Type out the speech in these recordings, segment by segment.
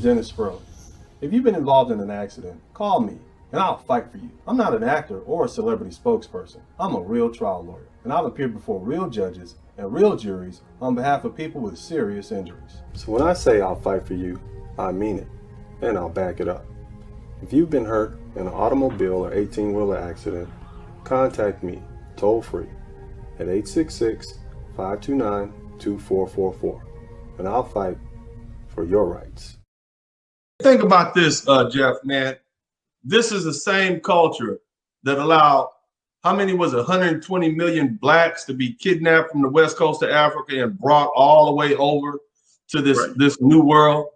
Dennis Sperling. If you've been involved in an accident, call me and I'll fight for you. I'm not an actor or a celebrity spokesperson. I'm a real trial lawyer, and I've appeared before real judges and real juries on behalf of people with serious injuries. So when I say I'll fight for you, I mean it, and I'll back it up. If you've been hurt in an automobile or 18-wheeler accident, contact me toll-free at 866-529-2444, and I'll fight for your rights. Think about this, Jeff, man. This is the same culture that allowed, how many was it, 120 million blacks to be kidnapped from the west coast of Africa and brought all the way over to this new world.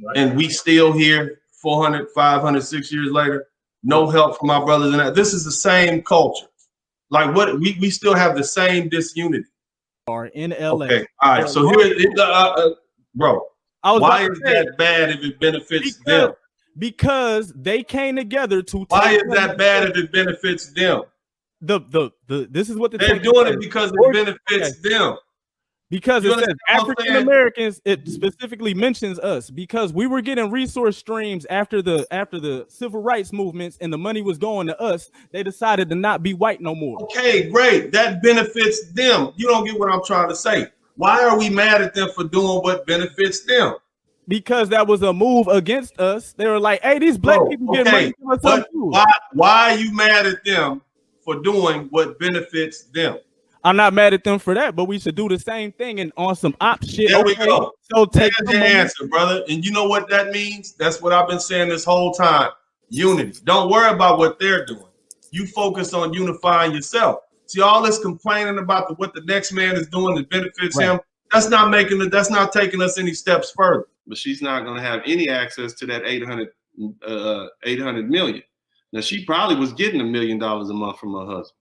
Right. And we still here 400, 500, 6 years later, no help from our brothers in that. This is the same culture. Like what we still have the same disunity. Are in LA. Okay, all right. So here, bro, why is that bad if it benefits them? Because they came together to. Why is that bad if it benefits them? This is what they're doing it because it benefits them. Because it says African Americans, it specifically mentions us because we were getting resource streams after the civil rights movements and the money was going to us. They decided to not be white no more. Okay, great. That benefits them. You don't get what I'm trying to say. Why are we mad at them for doing what benefits them? Because that was a move against us. They were like, hey, these black people getting money from us. But why are you mad at them for doing what benefits them? I'm not mad at them for that, but we should do the same thing and on some op shit. There we go. So take the answer, brother. And you know what that means? That's what I've been saying this whole time. Unity. Don't worry about what they're doing. You focus on unifying yourself. See, all this complaining about what the next man is doing that benefits him, that's not taking us any steps further. But she's not going to have any access to that 800 million. Now, she probably was getting $1 million a month from her husband.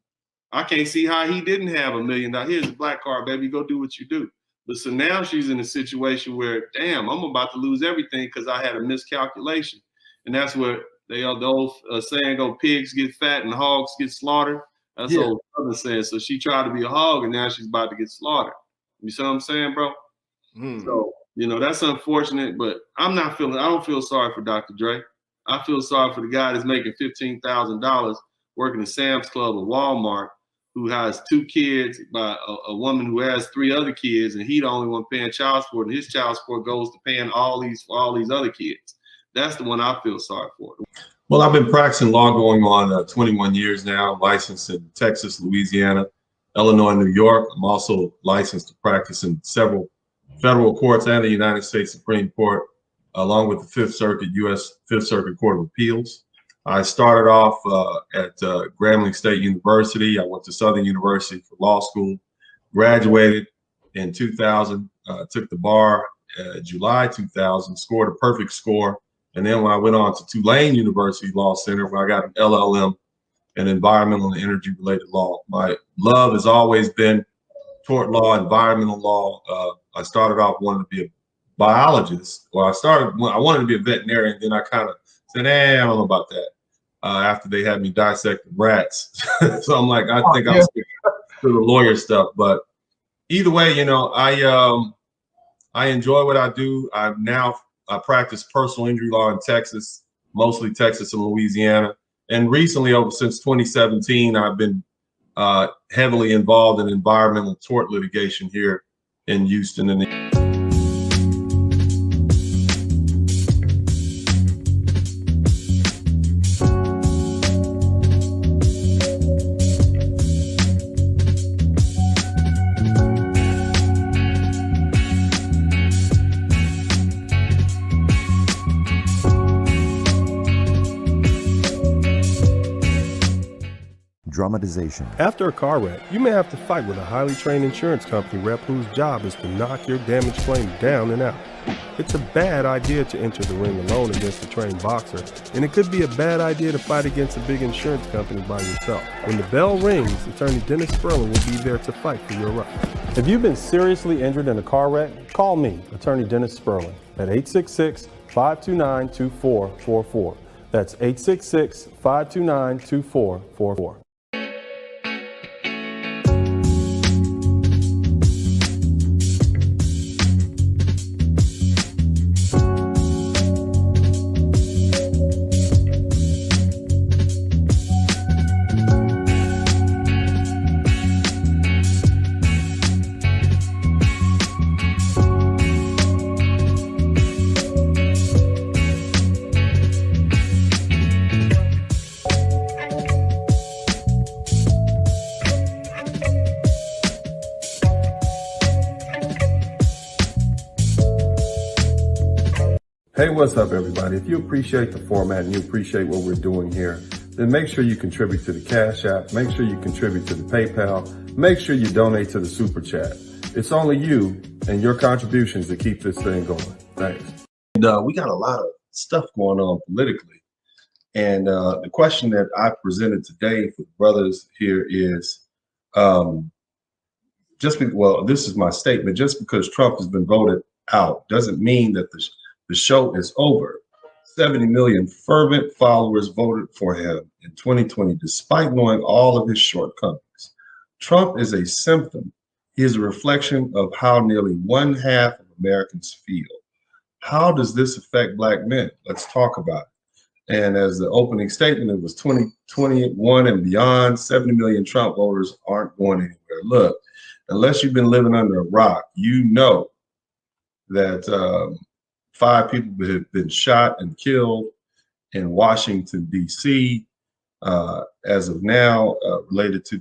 I can't see how he didn't have $1 million. Here's a black card, baby. Go do what you do. But so now she's in a situation where, damn, I'm about to lose everything because I had a miscalculation. And that's where the old saying go, pigs get fat and hogs get slaughtered. That's what old saying. So she tried to be a hog and now she's about to get slaughtered. You see what I'm saying, bro? So, you know, that's unfortunate, but I don't feel sorry for Dr. Dre. I feel sorry for the guy that's making $15,000 working at Sam's Club or Walmart, who has 2 kids by a woman who has 3 other kids, and he the only one paying child support, and his child support goes to paying all these other kids. That's the one I feel sorry for. Well, I've been practicing law going on 21 years now, licensed in Texas, Louisiana, Illinois, New York. I'm also licensed to practice in several federal courts and the United States Supreme Court, along with the Fifth Circuit, U.S. Fifth Circuit Court of Appeals. I started off at Grambling State University. I went to Southern University for law school, graduated in 2000, took the bar July 2000, scored a perfect score. And then when I went on to Tulane University Law Center, where I got an LLM in environmental and energy related law. My love has always been tort law, environmental law. I started off wanting to be a biologist. Well, I wanted to be a veterinarian. Then I kind of said, I don't know about that. After they had me dissecting rats. So I'm like, I think I'll stick to the lawyer stuff. But either way, you know, I enjoy what I do. I practice personal injury law in Texas, mostly Texas and Louisiana. And recently, since 2017, I've been heavily involved in environmental tort litigation here in Houston. Dramatization. After a car wreck, you may have to fight with a highly trained insurance company rep whose job is to knock your damaged claim down and out. It's a bad idea to enter the ring alone against a trained boxer, and it could be a bad idea to fight against a big insurance company by yourself. When the bell rings, attorney Dennis Sperling will be there to fight for your rights. If you've been seriously injured in a car wreck, call me, attorney Dennis Sperling, at 866-529-2444. That's 866-529-2444. Hey, what's up, everybody? If you appreciate the format and you appreciate what we're doing here, then make sure you contribute to the Cash App, make sure you contribute to the PayPal, make sure you donate to the Super Chat. It's only you and your contributions that keep this thing going. Thanks. And we got a lot of stuff going on politically. And the question that I presented today for the brothers here is, this is my statement, just because Trump has been voted out doesn't mean that the show is over. 70 million fervent followers voted for him in 2020, despite knowing all of his shortcomings. Trump is a symptom. He is a reflection of how nearly 1/2 of Americans feel. How does this affect Black men? Let's talk about it. And as the opening statement, it was 2021 and beyond, 70 million Trump voters aren't going anywhere. Look, unless you've been living under a rock, you know that 5 people have been shot and killed in Washington, D.C. As of now, related to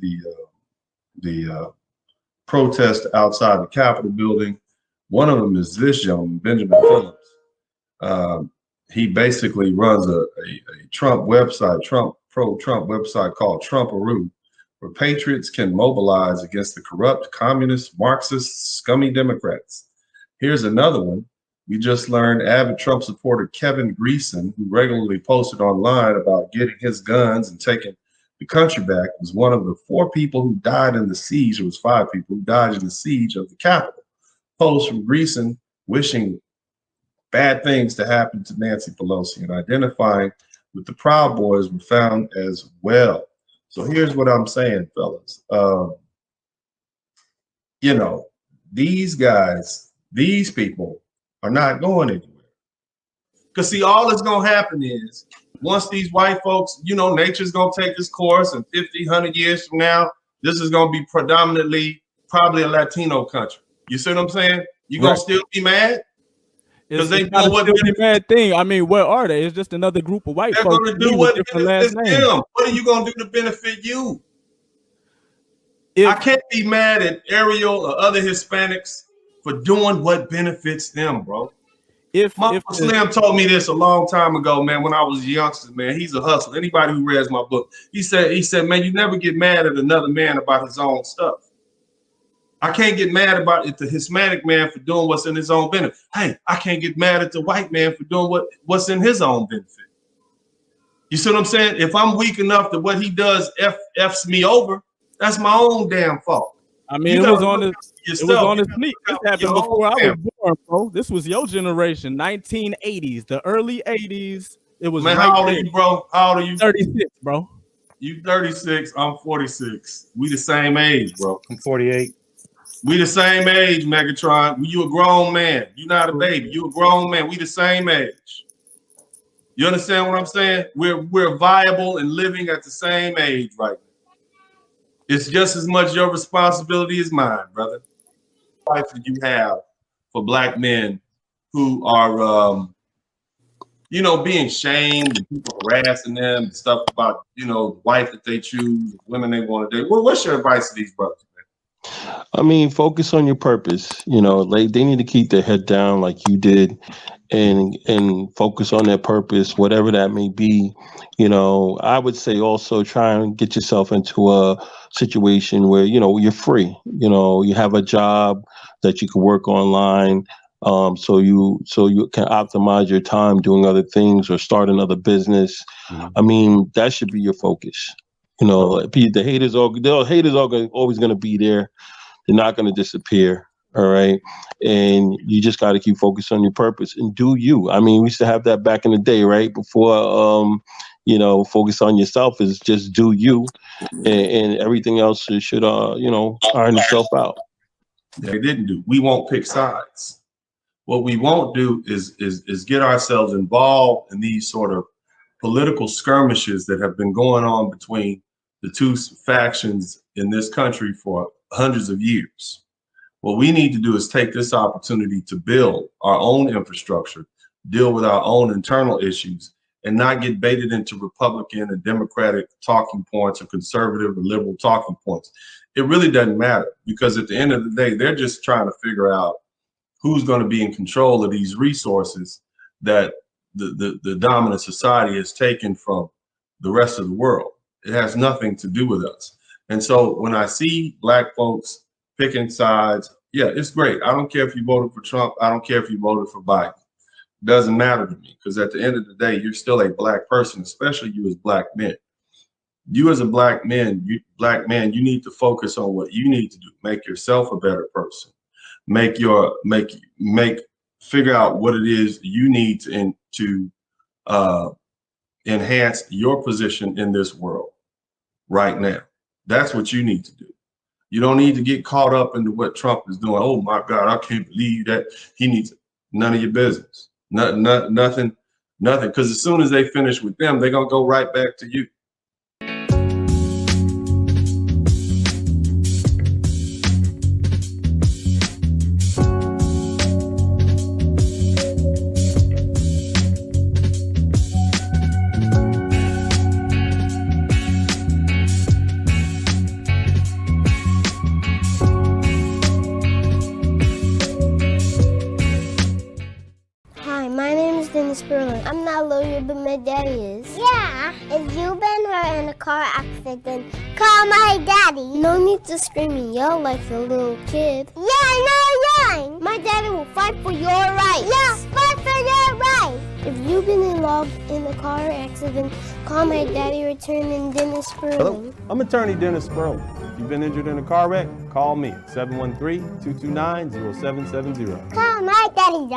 the protest outside the Capitol building. One of them is this gentleman, Benjamin Phillips. He basically runs a Trump website, pro-Trump website called Trumparoo, where patriots can mobilize against the corrupt, communist, Marxist, scummy Democrats. Here's another one. We just learned avid Trump supporter Kevin Greeson, who regularly posted online about getting his guns and taking the country back, was one of the 4 people who died in the siege. It was 5 people who died in the siege of the Capitol. Post from Greeson wishing bad things to happen to Nancy Pelosi and identifying with the Proud Boys were found as well. So here's what I'm saying, fellas. You know, these guys, these people are not going anywhere. Because see, all that's going to happen is once these white folks, you know, nature's going to take this course, and 50, 100 years from now, this is going to be predominantly probably a Latino country. You see what I'm saying? You going to still be mad? Because they not a bad thing. I mean, what are they? It's just another group of white folks. They're going to do what benefits them. What are you going to do to benefit you? I can't be mad at Ariel or other Hispanics for doing what benefits them, bro. If Slim told me this a long time ago, man, when I was a youngster, man, he's a hustler. Anybody who reads my book, he said, man, you never get mad at another man about his own stuff. I can't get mad about it, the Hispanic man for doing what's in his own benefit. Hey, I can't get mad at the white man for doing what's in his own benefit. You see what I'm saying? If I'm weak enough that what he does F's me over, that's my own damn fault. I mean, it was on the sneak. This happened before I was born, bro. This was your generation, 1980s, the early 80s. It was. Man, how old are you, bro? How old are you? 36, bro. You 36. I'm 46. We the same age, bro. I'm 48. We the same age, Megatron. You a grown man. You not a baby. You a grown man. We the same age. You understand what I'm saying? We're viable and living at the same age right now. It's just as much your responsibility as mine, brother. What advice do you have for Black men who are, you know, being shamed and people harassing them and stuff about, you know, the wife that they choose, women they want to date? Well, what's your advice to these brothers? I mean, focus on your purpose. You know, like they need to keep their head down like you did and focus on their purpose, whatever that may be. You know, I would say also try and get yourself into a situation where, you know, you're free. You know, you have a job that you can work online. So you can optimize your time doing other things or start another business. Mm-hmm. I mean, that should be your focus. You know, the haters are always going to be there. They're not going to disappear. All right. And you just got to keep focused on your purpose and do you. I mean, we used to have that back in the day, right? Before, you know, focus on yourself is just do you, and everything else should, you know, iron itself out. They didn't do. We won't pick sides. What we won't do is get ourselves involved in these sort of political skirmishes that have been going on between the two factions in this country for hundreds of years. What we need to do is take this opportunity to build our own infrastructure, deal with our own internal issues, and not get baited into Republican and Democratic talking points or conservative or liberal talking points. It really doesn't matter, because at the end of the day, they're just trying to figure out who's going to be in control of these resources that the dominant society has taken from the rest of the world. It has nothing to do with us. And so when I see black folks picking sides, yeah, it's great. I don't care if you voted for Trump. I don't care if you voted for Biden. It doesn't matter to me, because at the end of the day, you're still a black person, especially you as black men. You as a black man, you need to focus on what you need to do. Make yourself a better person. Figure out what it is you need to enhance your position in this world right now. That's what you need to do. You don't need to get caught up into what Trump is doing. Oh my God, I can't believe that he needs none of your business. Nothing. Because as soon as they finish with them, they're gonna go right back to you. I'm not a lawyer, but my daddy is. Yeah. If you've been hurt in a car accident, call my daddy. No need to scream and yell like a little kid. Yeah. My daddy will fight for your rights. Yeah, fight for your rights. If you've been involved in a car accident, call my daddy, returning Dennis Sperling. Hello, I'm attorney Dennis Sperling. If you've been injured in a car wreck, call me at 713-229-0770. Call my daddy.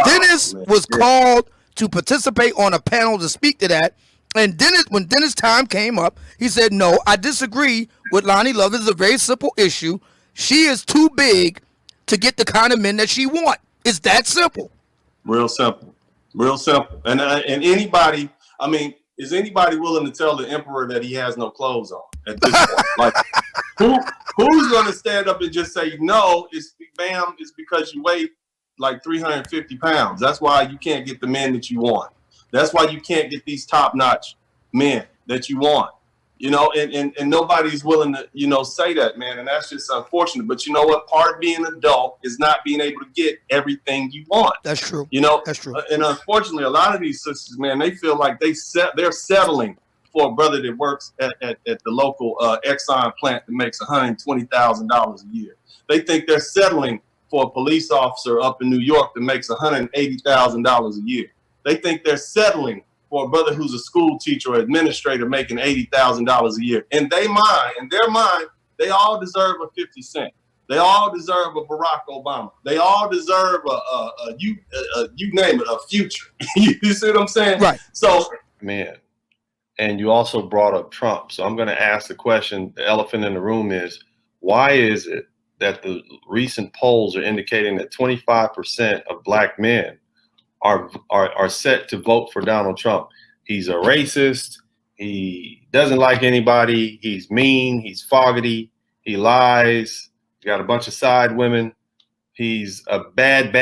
Dennis was called to participate on a panel to speak to that. And when Dennis' time came up, he said, no, I disagree with Lonnie Love. This is a very simple issue. She is too big to get the kind of men that she wants. It's that simple. Real simple. And anybody, I mean, is anybody willing to tell the emperor that he has no clothes on at this point? Like, who's going to stand up and just say, no, it's because you weigh like 350 pounds. That's why you can't get the men that you want. That's why you can't get these top-notch men that you want. You know, and nobody's willing to, say that, man. And that's just unfortunate. But you know what? Part of being an adult is not being able to get everything you want. That's true. That's true. And unfortunately, a lot of these sisters, man, they feel like they're settling for a brother that works at the local Exxon plant that makes $120,000 a year. They think they're settling for a police officer up in New York that makes $180,000 a year. They think they're settling for a brother who's a school teacher or administrator making $80,000 a year. In their mind, they all deserve a 50 Cent. They all deserve a Barack Obama. They all deserve you name it, a Future. You see what I'm saying? Right. So, man, and you also brought up Trump. So I'm going to ask the question, the elephant in the room is, why is it that the recent polls are indicating that 25% of black men are set to vote for Donald Trump? He's a racist. He doesn't like anybody. He's mean. He's foggity. He lies. He's got a bunch of side women. He's a bad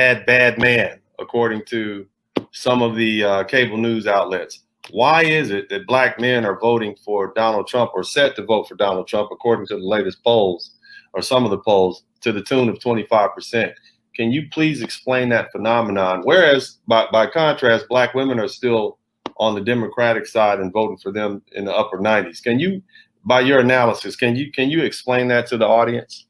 man, according to some of the cable news outlets. Why is it that black men are voting for Donald Trump, or set to vote for Donald Trump, according to the latest polls, or some of the polls, to the tune of 25%? Can you please explain that phenomenon? Whereas, by contrast, black women are still on the Democratic side and voting for them in the upper 90s. Can you, by your analysis, can you explain that to the audience?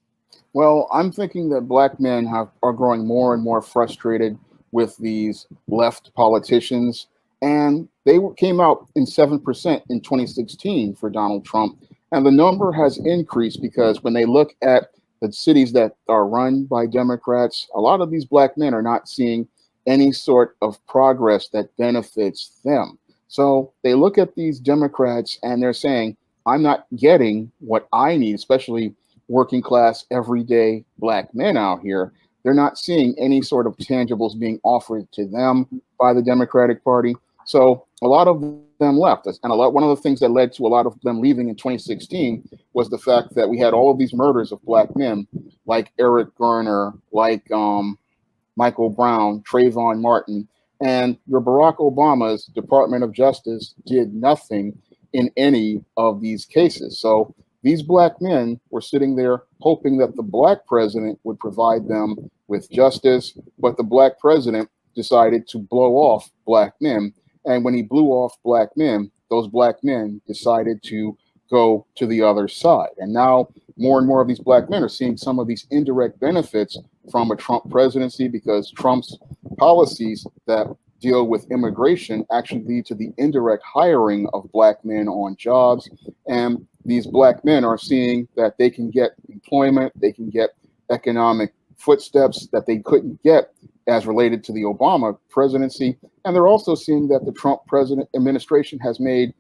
Well, I'm thinking that black men are growing more and more frustrated with these left politicians, and they came out in 7% in 2016 for Donald Trump, and the number has increased because when they look at the cities that are run by Democrats, a lot of these black men are not seeing any sort of progress that benefits them. So they look at these Democrats and they're saying, I'm not getting what I need, especially working class, everyday black men out here. They're not seeing any sort of tangibles being offered to them by the Democratic Party. So a lot of them left us. And one of the things that led to a lot of them leaving in 2016 was the fact that we had all of these murders of black men, like Eric Garner, like Michael Brown, Trayvon Martin, and your Barack Obama's Department of Justice did nothing in any of these cases. So these black men were sitting there hoping that the black president would provide them with justice, but the black president decided to blow off black men. And when he blew off black men, those black men decided to go to the other side. And now more and more of these black men are seeing some of these indirect benefits from a Trump presidency, because Trump's policies that deal with immigration actually lead to the indirect hiring of black men on jobs. And these black men are seeing that they can get employment, they can get economic footsteps that they couldn't get as related to the Obama presidency. And they're also seeing that the Trump administration has made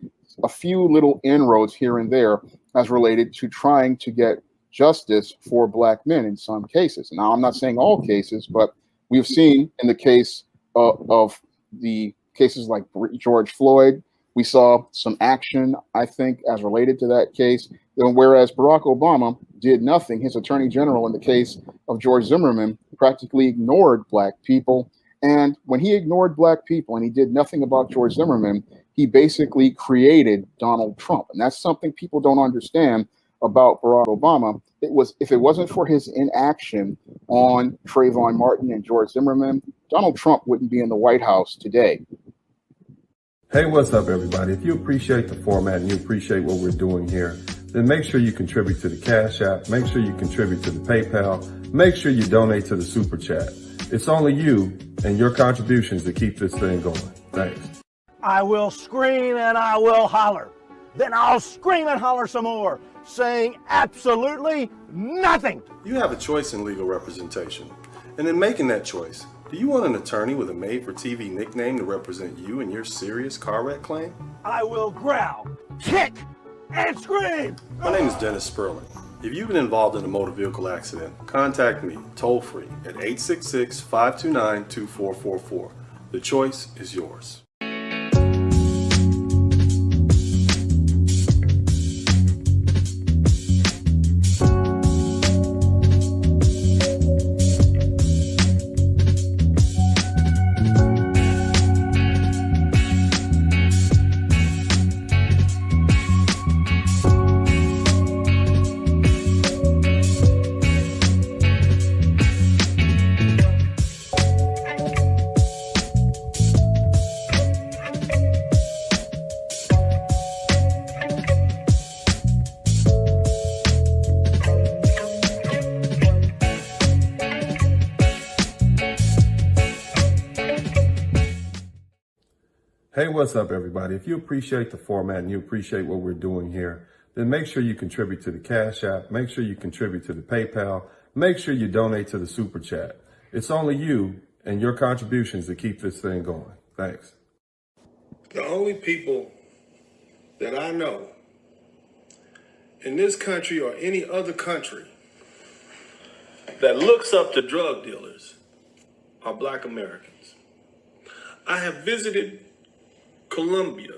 a few little inroads here and there as related to trying to get justice for black men in some cases. Now, I'm not saying all cases, but we've seen in the case of the cases like George Floyd, we saw some action, I think, as related to that case. And whereas Barack Obama did nothing, his attorney general in the case of George Zimmerman practically ignored black people. And when he ignored black people and he did nothing about George Zimmerman, he basically created Donald Trump. And that's something people don't understand about Barack Obama. If it wasn't for his inaction on Trayvon Martin and George Zimmerman, Donald Trump wouldn't be in the White House today. Hey, what's up, everybody? If you appreciate the format and you appreciate what we're doing here, then make sure you contribute to the Cash App, make sure you contribute to the PayPal, make sure you donate to the Super Chat. It's only you and your contributions that keep this thing going. Thanks. I will scream and I will holler. Then I'll scream and holler some more, saying absolutely nothing. You have a choice in legal representation. And in making that choice, do you want an attorney with a made-for-TV nickname to represent you in your serious car wreck claim? I will growl, kick, and scream. My name is Dennis Sperling. If you've been involved in a motor vehicle accident, contact me toll-free at 866-529-2444. The choice is yours. Hey, what's up, everybody? If you appreciate the format and you appreciate what we're doing here, then make sure you contribute to the Cash App, make sure you contribute to the PayPal, make sure you donate to the Super Chat. It's only you and your contributions that keep this thing going. Thanks. The only people that I know in this country or any other country that looks up to drug dealers are Black Americans. I have visited Colombia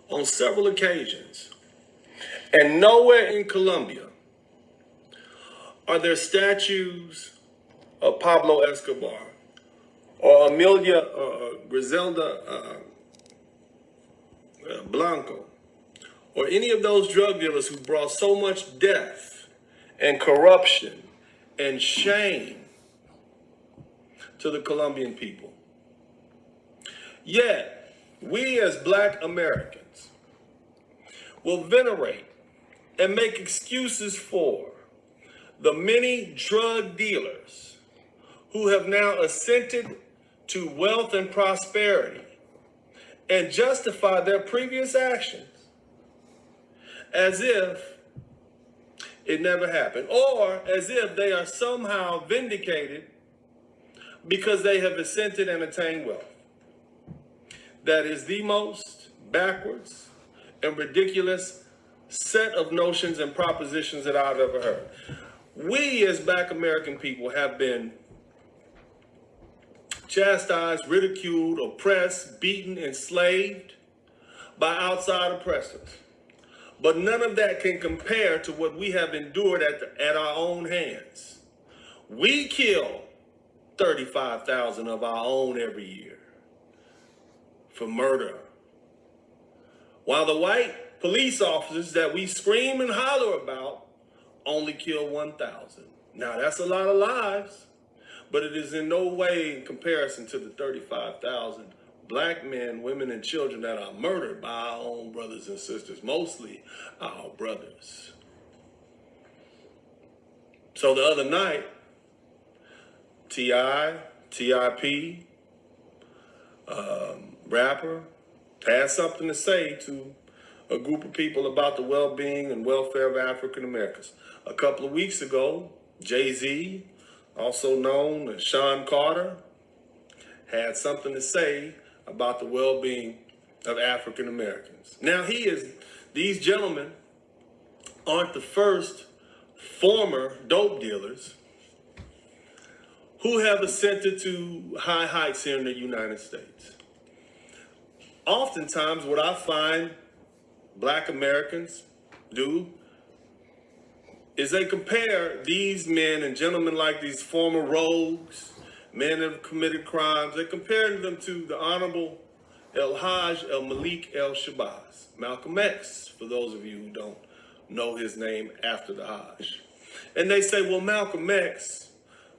on several occasions, and nowhere in Colombia are there statues of Pablo Escobar or Amelia Griselda Blanco or any of those drug dealers who brought so much death and corruption and shame to the Colombian people. Yet, we as Black Americans will venerate and make excuses for the many drug dealers who have now ascended to wealth and prosperity and justify their previous actions as if it never happened, or as if they are somehow vindicated because they have ascended and attained wealth. That is the most backwards and ridiculous set of notions and propositions that I've ever heard. We as Black American people have been chastised, ridiculed, oppressed, beaten, enslaved by outside oppressors. But none of that can compare to what we have endured at our own hands. We kill 35,000 of our own every year for murder, while the white police officers that we scream and holler about only kill 1,000. Now that's a lot of lives, but it is in no way in comparison to the 35,000 Black men, women, and children that are murdered by our own brothers and sisters, mostly our brothers. So the other night, TIP, rapper, had something to say to a group of people about the well-being and welfare of African Americans. A couple of weeks ago, Jay-Z, also known as Sean Carter, had something to say about the well-being of African Americans. Now these gentlemen aren't the first former dope dealers who have ascended to high heights here in the United States. Oftentimes, what I find Black Americans do is they compare these men and gentlemen like these former rogues, men that have committed crimes, they compare them to the Honorable El-Hajj El-Malik El-Shabazz, Malcolm X, for those of you who don't know his name after the Hajj. And they say, well, Malcolm X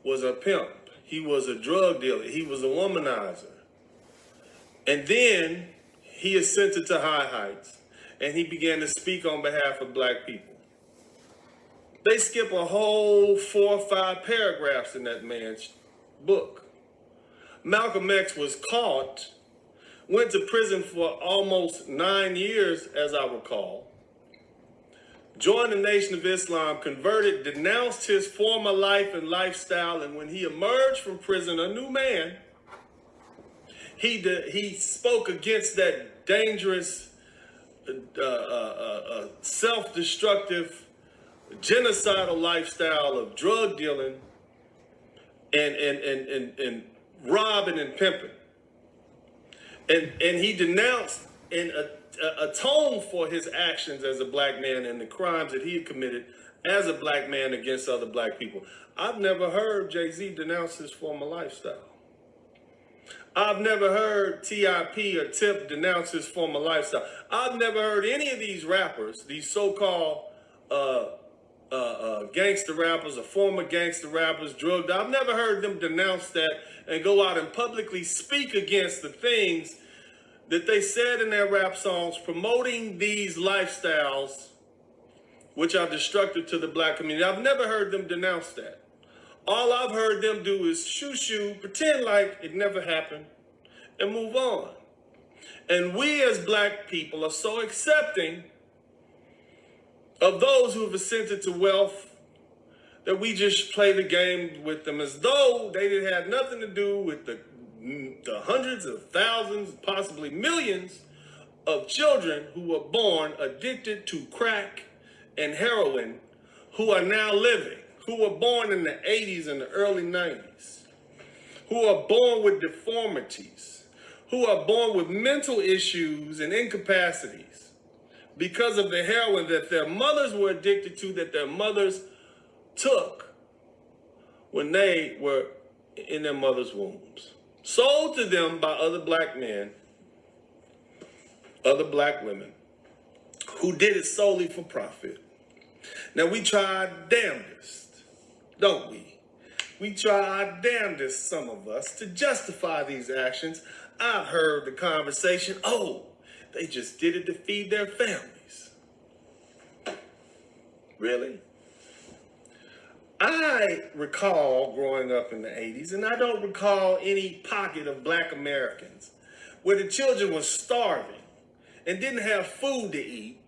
was a pimp. He was a drug dealer. He was a womanizer. And then he ascended to high heights, and he began to speak on behalf of Black people. They skip a whole 4 or 5 paragraphs in that man's book. Malcolm X was caught, went to prison for almost 9 years, as I recall, joined the Nation of Islam, converted, denounced his former life and lifestyle, and when he emerged from prison a new man, he spoke against that dangerous, self-destructive, genocidal lifestyle of drug dealing and robbing and pimping. And he denounced and atoned for his actions as a Black man and the crimes that he had committed as a Black man against other Black people. I've never heard Jay-Z denounce his former lifestyle. I've never heard TIP or Tip denounce his former lifestyle. I've never heard any of these rappers, these so-called gangster rappers or former gangster rappers, drugged. I've never heard them denounce that and go out and publicly speak against the things that they said in their rap songs, promoting these lifestyles which are destructive to the Black community. I've never heard them denounce that. All I've heard them do is shoo-shoo, pretend like it never happened, and move on. And we as Black people are so accepting of those who have ascended to wealth that we just play the game with them as though they didn't have nothing to do with the hundreds of thousands, possibly millions of children who were born addicted to crack and heroin, who are now living, who were born in the 80s and the early 90s, who are born with deformities, who are born with mental issues and incapacities because of the heroin that their mothers were addicted to, that their mothers took when they were in their mother's wombs. Sold to them by other Black men, other Black women, who did it solely for profit. Now, we try our damnedest, don't we? We try our damnedest, some of us, to justify these actions. I've heard the conversation, oh, they just did it to feed their families. Really? I recall growing up in the 80s, and I don't recall any pocket of Black Americans where the children were starving and didn't have food to eat,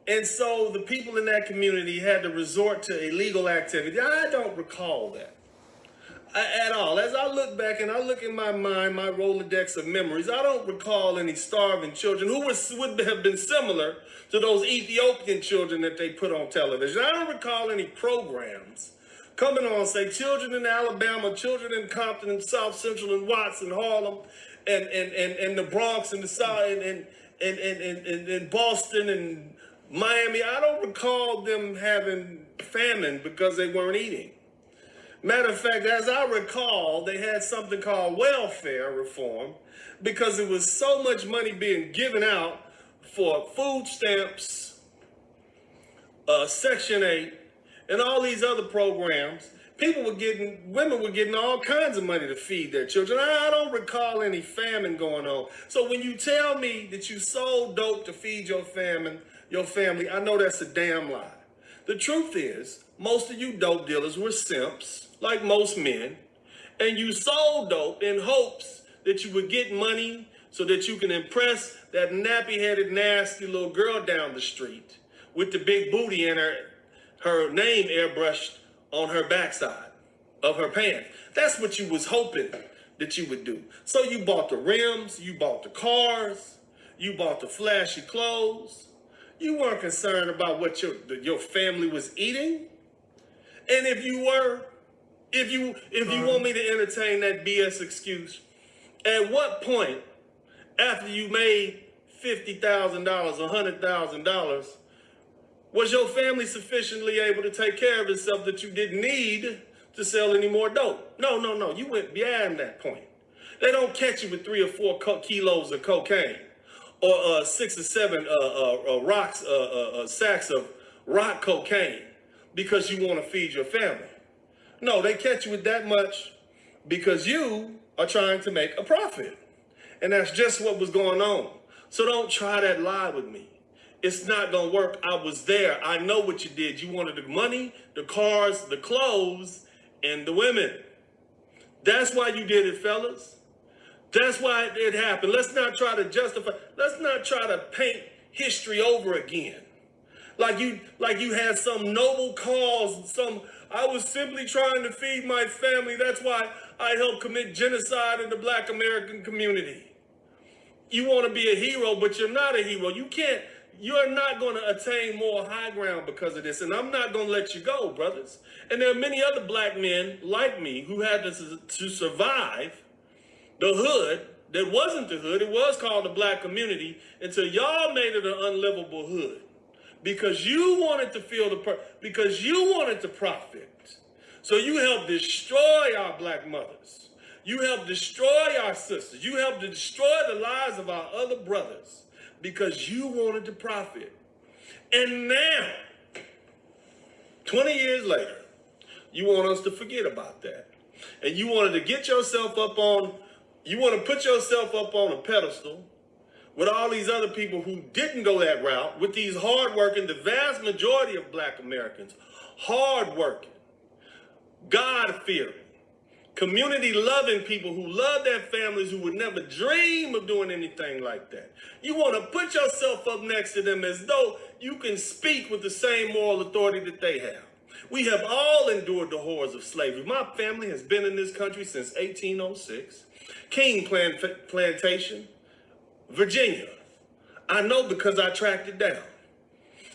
And so the people in that community had to resort to illegal activity. I don't recall that at all. As I look back and I look in my mind, my Rolodex of memories, I don't recall any starving children who would have been similar to those Ethiopian children that they put on television. I don't recall any programs coming on, say, children in Alabama, children in Compton and South Central and Watts and Harlem and the Bronx and the South and Boston and Miami. I don't recall them having famine because they weren't eating. Matter of fact, as I recall, they had something called welfare reform because there was so much money being given out for food stamps, Section 8, and all these other programs. Women were getting all kinds of money to feed their children. I don't recall any famine going on. So when you tell me that you sold dope to feed your family, I know that's a damn lie. The truth is, most of you dope dealers were simps, like most men, and you sold dope in hopes that you would get money so that you can impress that nappy-headed, nasty little girl down the street with the big booty and her name airbrushed on her backside of her pants. That's what you was hoping that you would do. So you bought the rims, you bought the cars, you bought the flashy clothes. You weren't concerned about what your family was eating. And if you were, if you want me to entertain that BS excuse, at what point after you made $50,000, $100,000, was your family sufficiently able to take care of itself that you didn't need to sell any more dope? No. You went beyond that point. They don't catch you with 3 or 4 kilos of cocaine or 6 or 7 sacks of rock cocaine because you want to feed your family. No, they catch you with that much because you are trying to make a profit. And that's just what was going on. So don't try that lie with me. It's not going to work. I was there. I know what you did. You wanted the money, the cars, the clothes, and the women. That's why you did it, fellas. That's why it happened. Let's not try to justify. Let's not try to paint history over again. Like you had some noble cause, I was simply trying to feed my family. That's why I helped commit genocide in the Black American community. You want to be a hero, but you're not a hero. You're not going to attain more high ground because of this. And I'm not going to let you go, brothers. And there are many other black men like me who had to survive the hood that wasn't the hood. It was called the black community until y'all made it an unlivable hood. Because you wanted to because you wanted to profit. So you helped destroy our black mothers. You helped destroy our sisters. You helped to destroy the lives of our other brothers because you wanted to profit. And now, 20 years later, you want us to forget about that. And you wanted to get yourself you want to put yourself up on a pedestal with all these other people who didn't go that route, with these hardworking, the vast majority of black Americans, hardworking, God-fearing, community-loving people who love their families, who would never dream of doing anything like that. You want to put yourself up next to them as though you can speak with the same moral authority that they have. We have all endured the horrors of slavery. My family has been in this country since 1806. King Plantation, Virginia. I know because I tracked it down.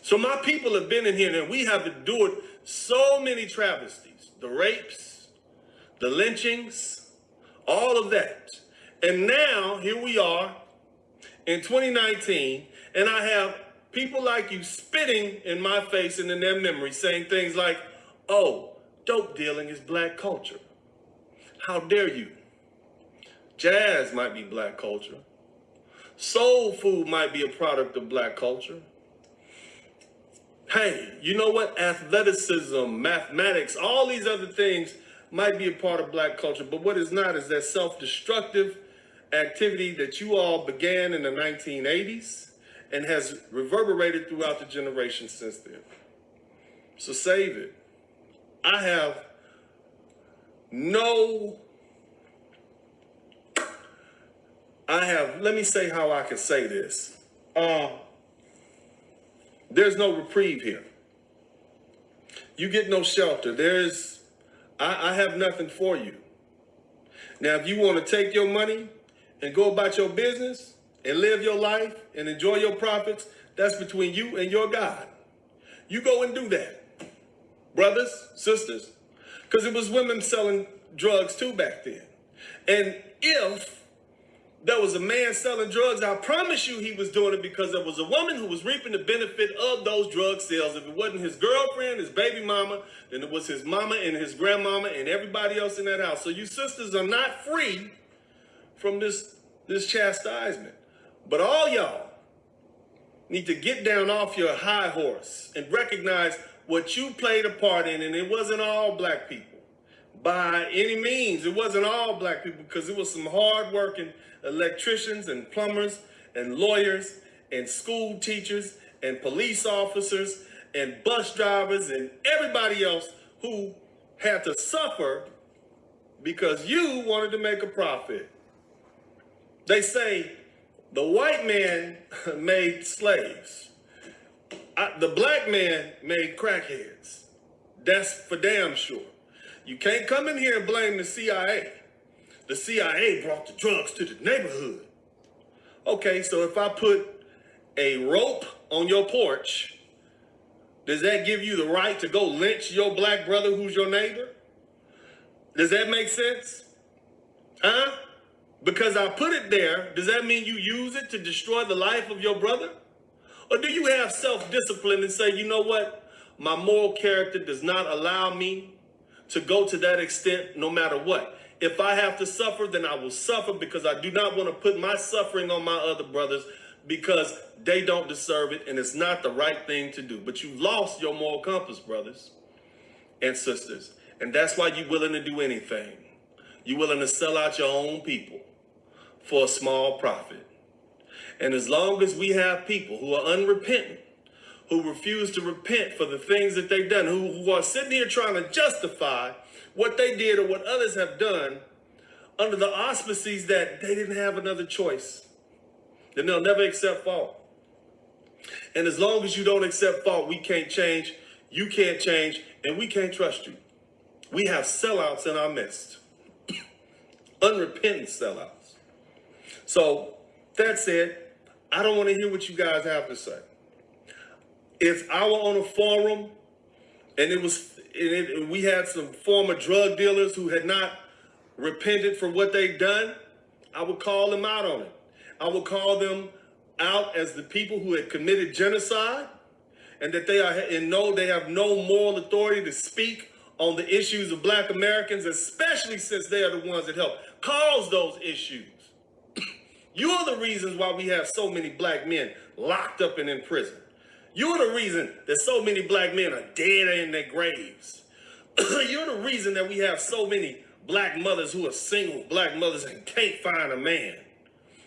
So my people have been in here and we have endured so many travesties, the rapes, the lynchings, all of that. And now here we are in 2019 and I have people like you spitting in my face and in their memory saying things like, oh, dope dealing is black culture. How dare you? Jazz might be black culture. Soul food might be a product of black culture. Hey, you know what? Athleticism, mathematics, all these other things might be a part of black culture, but what is not is that self-destructive activity that you all began in the 1980s and has reverberated throughout the generation since then. So save it. let me say how I can say this. there's no reprieve here. You get no shelter. I have nothing for you. Now, if you want to take your money and go about your business and live your life and enjoy your profits, that's between you and your God. You go and do that, brothers, sisters, because it was women selling drugs too back then. And if there was a man selling drugs, I promise you he was doing it because there was a woman who was reaping the benefit of those drug sales. If it wasn't his girlfriend, his baby mama, then it was his mama and his grandmama and everybody else in that house. So you sisters are not free from this chastisement. But all y'all need to get down off your high horse and recognize what you played a part in. And it wasn't all black people. By any means, it wasn't all black people, because it was some hard-working electricians and plumbers and lawyers and school teachers and police officers and bus drivers and everybody else who had to suffer because you wanted to make a profit. They say the white man made slaves. The black man made crackheads. That's for damn sure. You can't come in here and blame the CIA. The CIA brought the drugs to the neighborhood. Okay, so if I put a rope on your porch, does that give you the right to go lynch your black brother who's your neighbor? Does that make sense? Huh? Because I put it there, does that mean you use it to destroy the life of your brother? Or do you have self-discipline and say, you know what? My moral character does not allow me to go to that extent no matter what. If I have to suffer, then I will suffer, because I do not want to put my suffering on my other brothers, because they don't deserve it and it's not the right thing to do. But you lost your moral compass, brothers and sisters. And that's why you're willing to do anything. You're willing to sell out your own people for a small profit. And as long as we have people who are unrepentant, who refuse to repent for the things that they've done, who are sitting here trying to justify what they did or what others have done under the auspices that they didn't have another choice, then they'll never accept fault. And as long as you don't accept fault, we can't change, you can't change, and we can't trust you. We have sellouts in our midst. Unrepentant sellouts. So that said, I don't want to hear what you guys have to say. If I were on a forum and we had some former drug dealers who had not repented for what they've done, I would call them out on it. I would call them out as the people who had committed genocide, and that they have no moral authority to speak on the issues of black Americans, especially since they are the ones that help cause those issues. You are the reasons why we have so many black men locked up and in prison. You're the reason that so many black men are dead in their graves. You're the reason that we have so many black mothers who are single black mothers and can't find a man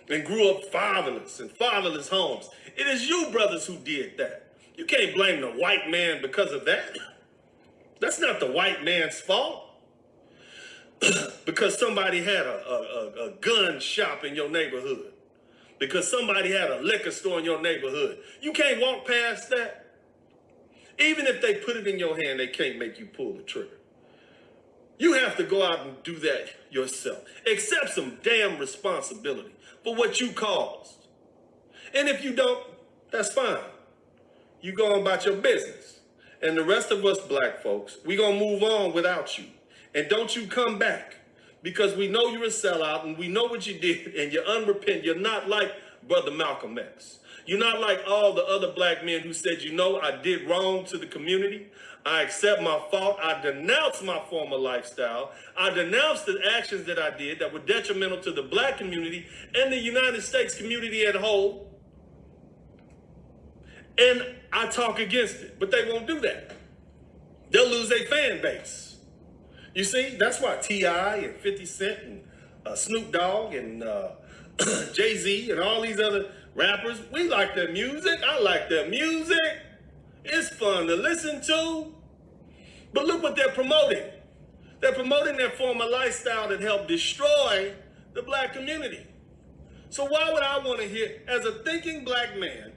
and grew up fatherless in fatherless homes. It is you, brothers, who did that. You can't blame the white man because of that. That's not the white man's fault. Because somebody had a gun shop in your neighborhood. Because somebody had a liquor store in your neighborhood. You can't walk past that. Even if they put it in your hand, they can't make you pull the trigger. You have to go out and do that yourself. Accept some damn responsibility for what you caused. And if you don't, that's fine. You go on about your business. And the rest of us black folks, we're going to move on without you. And don't you come back, because we know you're a sellout and we know what you did and you're unrepentant. You're not like Brother Malcolm X. You're not like all the other black men who said, you know, I did wrong to the community. I accept my fault. I denounce my former lifestyle. I denounce the actions that I did that were detrimental to the black community and the United States community as a whole. And I talk against it, but they won't do that. They'll lose their fan base. You see, that's why T.I. and 50 Cent and Snoop Dogg and Jay-Z and all these other rappers, we like their music. I like their music. It's fun to listen to. But look what they're promoting. They're promoting their former lifestyle that helped destroy the black community. So why would I want to hear, as a thinking black man,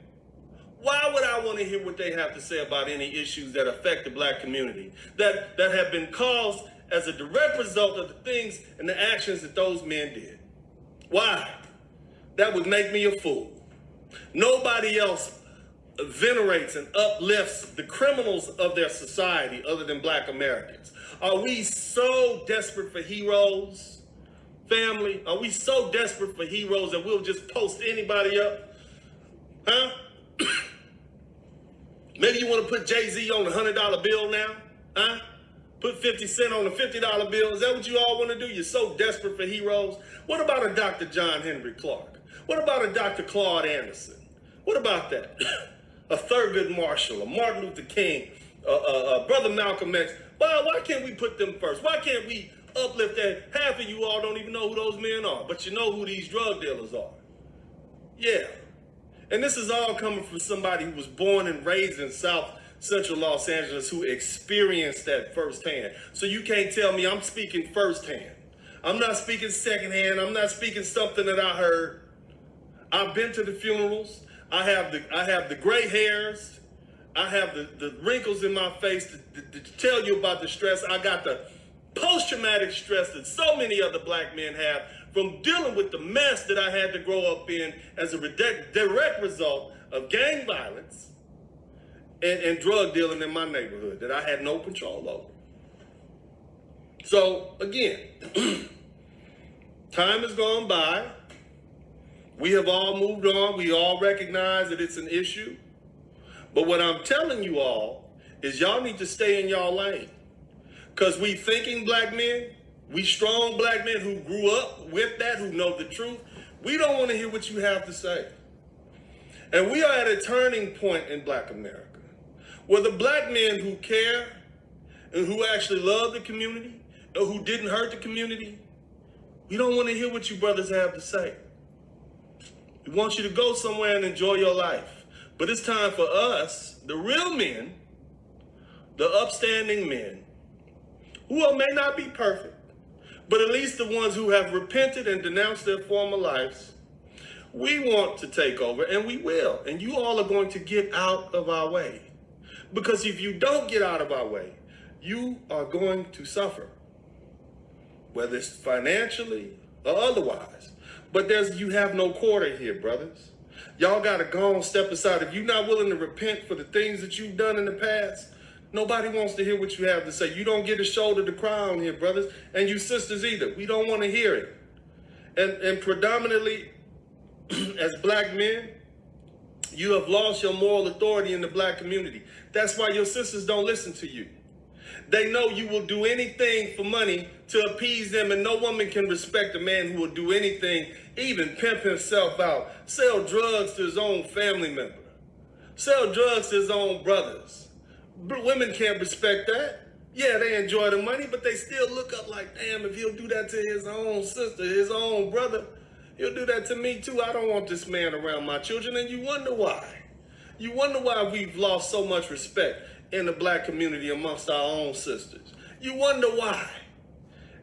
Why would I want to hear what they have to say about any issues that affect the black community, that have been caused as a direct result of the things and the actions that those men did? Why? That would make me a fool. Nobody else venerates and uplifts the criminals of their society other than black Americans. Are we so desperate for heroes, family? Are we so desperate for heroes that we'll just post anybody up? Huh? Maybe you want to put Jay-Z on the $100 bill now? Huh? Put 50 Cent on the $50 bill? Is that what you all want to do? You're so desperate for heroes? What about a Dr. John Henry Clark? What about a Dr. Claude Anderson? What about that? A Thurgood Marshall, a Martin Luther King, Brother Malcolm X. Why can't we put them first? Why can't we uplift that? Half of you all don't even know who those men are, but you know who these drug dealers are. Yeah. And this is all coming from somebody who was born and raised in South Central Los Angeles, who experienced that firsthand. So you can't tell me I'm speaking firsthand. I'm not speaking secondhand. I'm not speaking something that I heard. I've been to the funerals. I have the gray hairs. I have the wrinkles in my face to tell you about the stress. I got the post-traumatic stress that so many other black men have from dealing with the mess that I had to grow up in as a direct result of gang violence and drug dealing in my neighborhood that I had no control over. So again, time has gone by. We have all moved on. We all recognize that it's an issue. But what I'm telling you all is y'all need to stay in y'all lane. Because we thinking black men, we strong black men who grew up with that, who know the truth, we don't want to hear what you have to say. And we are at a turning point in black America, where the black men who care and who actually love the community or who didn't hurt the community, we don't want to hear what you brothers have to say. We want you to go somewhere and enjoy your life. But it's time for us, the real men, the upstanding men, who may not be perfect, but at least the ones who have repented and denounced their former lives, we want to take over, and we will. And you all are going to get out of our way. Because if you don't get out of our way, you are going to suffer, whether it's financially or otherwise. But you have no quarter here, brothers. Y'all got to go and step aside. If you're not willing to repent for the things that you've done in the past, nobody wants to hear what you have to say. You don't get a shoulder to cry on here, brothers, and you sisters either. We don't want to hear it. And predominantly, as black men, you have lost your moral authority in the black community. That's why your sisters don't listen to you. They know you will do anything for money to appease them, and no woman can respect a man who will do anything, even pimp himself out, sell drugs to his own family member, sell drugs to his own brothers. Women can't respect that. Yeah, they enjoy the money, but they still look up like, damn, if he'll do that to his own sister, his own brother, he'll do that to me too. I don't want this man around my children. And you wonder why. You wonder why we've lost so much respect in the black community amongst our own sisters. You wonder why.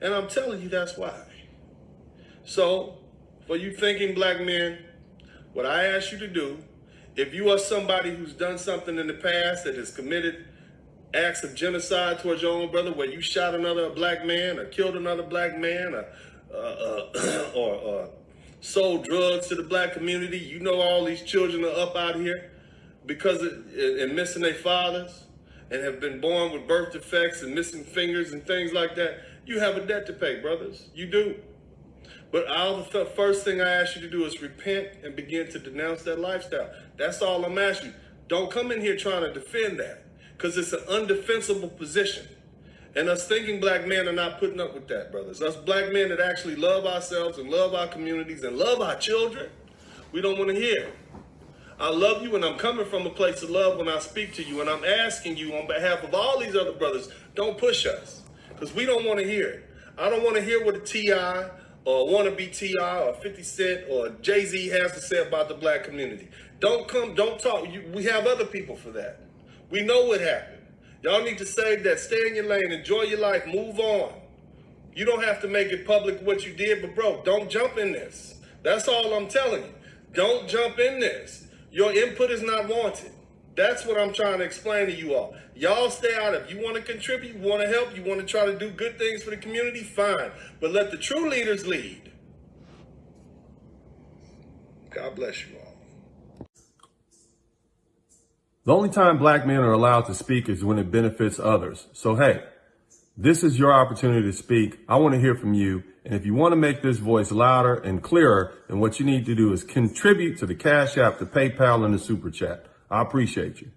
And I'm telling you, that's why. So, for you thinking black men, what I ask you to do, if you are somebody who's done something in the past that has committed acts of genocide towards your own brother, where you shot another black man or killed another black man or sold drugs to the black community, you know all these children are up out here because and missing their fathers and have been born with birth defects and missing fingers and things like that. You have a debt to pay, brothers. You do. But the first thing I ask you to do is repent and begin to denounce that lifestyle. That's all I'm asking you. Don't come in here trying to defend that, because it's an undefensible position. And us thinking black men are not putting up with that, brothers. Us black men that actually love ourselves and love our communities and love our children, we don't want to hear it. I love you, and I'm coming from a place of love when I speak to you, and I'm asking you on behalf of all these other brothers, don't push us, because we don't want to hear it. I don't want to hear what a T.I. or wannabe T.I. or 50 Cent or Jay-Z has to say about the black community. Don't talk. We have other people for that. We know what happened. Y'all need to save that. Stay in your lane. Enjoy your life. Move on. You don't have to make it public what you did, but bro, don't jump in this. That's all I'm telling you. Don't jump in this. Your input is not wanted. That's what I'm trying to explain to you all. Y'all stay out. If you want to contribute, you want to help, you want to try to do good things for the community, fine. But let the true leaders lead. God bless you all. The only time black men are allowed to speak is when it benefits others. So, hey, this is your opportunity to speak. I want to hear from you. And if you want to make this voice louder and clearer, then what you need to do is contribute to the Cash App, the PayPal, and the Super Chat. I appreciate you.